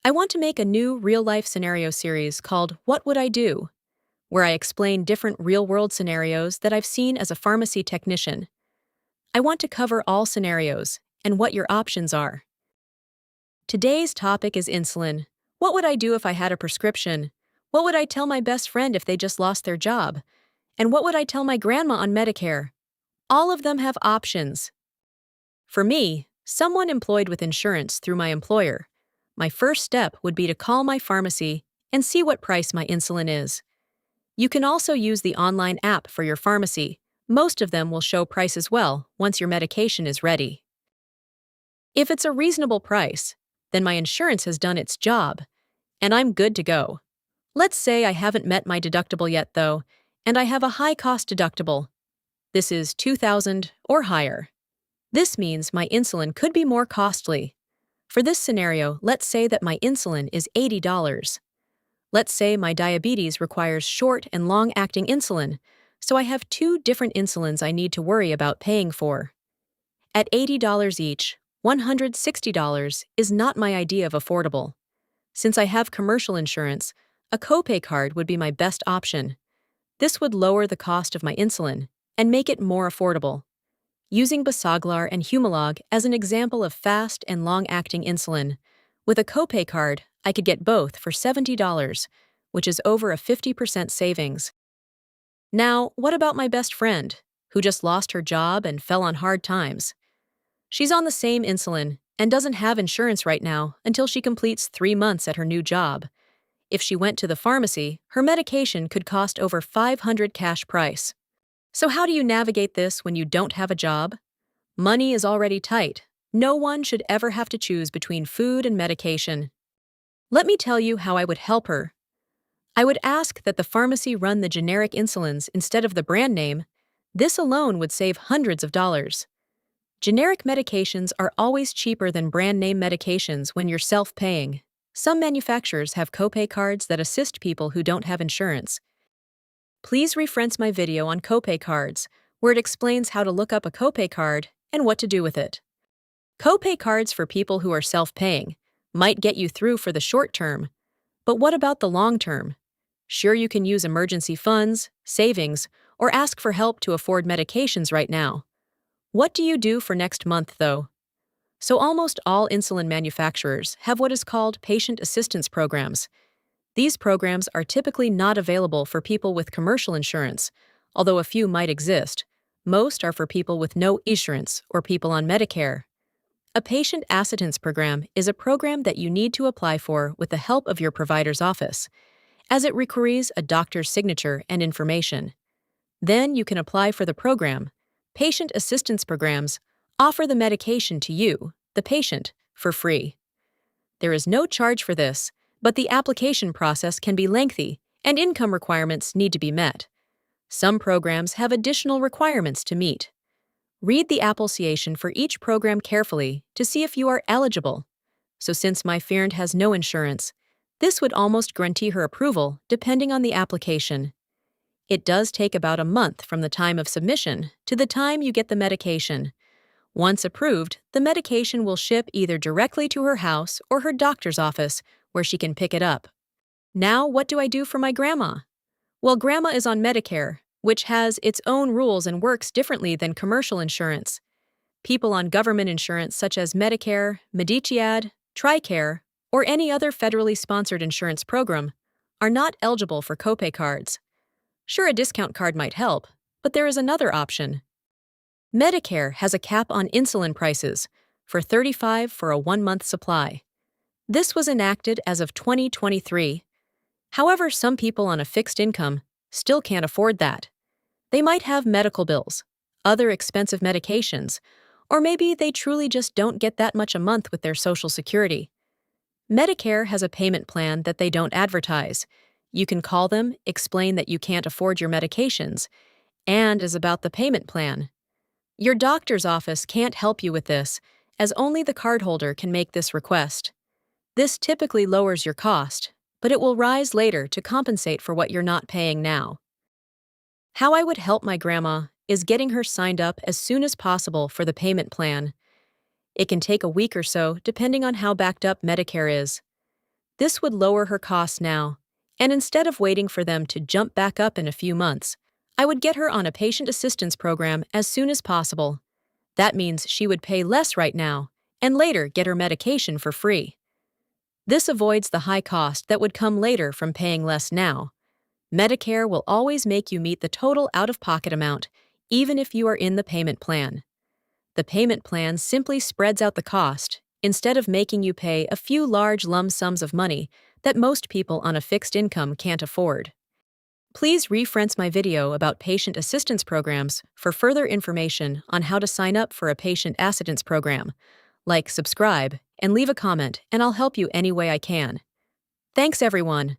I want to make a new real-life scenario series called What Would I Do?, where I explain different real-world scenarios that I've seen as a pharmacy technician. I want to cover all scenarios and what your options are. Today's topic is insulin. What would I do if I had a prescription? What would I tell my best friend if they just lost their job? And what would I tell my grandma on Medicare? All of them have options. For me, someone employed with insurance through my employer, my first step would be to call my pharmacy and see what price my insulin is. You can also use the online app for your pharmacy. Most of them will show price as well once your medication is ready. If it's a reasonable price, then my insurance has done its job, and I'm good to go. Let's say I haven't met my deductible yet, though, and I have a high-cost deductible. This is $2,000 or higher. This means my insulin could be more costly. For this scenario, let's say that my insulin is $80. Let's say my diabetes requires short and long-acting insulin, so I have two different insulins I need to worry about paying for. At $80 each, $160 is not my idea of affordable. Since I have commercial insurance, a copay card would be my best option. This would lower the cost of my insulin and make it more affordable. Using Basaglar and Humalog as an example of fast and long-acting insulin, with a copay card, I could get both for $70, which is over a 50% savings. Now, what about my best friend, who just lost her job and fell on hard times? She's on the same insulin and doesn't have insurance right now until she completes 3 months at her new job. If she went to the pharmacy, her medication could cost over $500 cash price. So how do you navigate this when you don't have a job? Money is already tight. No one should ever have to choose between food and medication. Let me tell you how I would help her. I would ask that the pharmacy run the generic insulins instead of the brand name. This alone would save hundreds of dollars. Generic medications are always cheaper than brand name medications when you're self-paying. Some manufacturers have copay cards that assist people who don't have insurance. Please reference my video on copay cards, where it explains how to look up a copay card and what to do with it. Copay cards for people who are self-paying might get you through for the short term, but what about the long term? Sure, you can use emergency funds, savings, or ask for help to afford medications right now. What do you do for next month, though? So almost all insulin manufacturers have what is called patient assistance programs. These programs are typically not available for people with commercial insurance, although a few might exist. Most are for people with no insurance or people on Medicare. A patient assistance program is a program that you need to apply for with the help of your provider's office, as it requires a doctor's signature and information. Then you can apply for the program. Patient assistance programs offer the medication to you, the patient, for free. There is no charge for this, but the application process can be lengthy and income requirements need to be met. Some programs have additional requirements to meet. Read the application for each program carefully to see if you are eligible. So since my friend has no insurance, this would almost guarantee her approval depending on the application. It does take about a month from the time of submission to the time you get the medication. Once approved, the medication will ship either directly to her house or her doctor's office, where she can pick it up. Now, what do I do for my grandma? Well, grandma is on Medicare, which has its own rules and works differently than commercial insurance. People on government insurance such as Medicare, Medicare, TRICARE, or any other federally sponsored insurance program are not eligible for copay cards. Sure, a discount card might help, but there is another option. Medicare has a cap on insulin prices for $35 for a 1-month supply. This was enacted as of 2023. However, some people on a fixed income still can't afford that. They might have medical bills, other expensive medications, or maybe they truly just don't get that much a month with their Social Security. Medicare has a payment plan that they don't advertise. You can call them, explain that you can't afford your medications, and is about the payment plan. Your doctor's office can't help you with this, as only the cardholder can make this request. This typically lowers your cost, but it will rise later to compensate for what you're not paying now. How I would help my grandma is getting her signed up as soon as possible for the payment plan. It can take a week or so, depending on how backed up Medicare is. This would lower her costs now, and instead of waiting for them to jump back up in a few months, I would get her on a patient assistance program as soon as possible. That means she would pay less right now, and later get her medication for free. This avoids the high cost that would come later from paying less now. Medicare will always make you meet the total out-of-pocket amount, even if you are in the payment plan. The payment plan simply spreads out the cost, instead of making you pay a few large lump sums of money that most people on a fixed income can't afford. Please reference my video about patient assistance programs for further information on how to sign up for a patient assistance program. Like, subscribe, and leave a comment, and I'll help you any way I can. Thanks, everyone.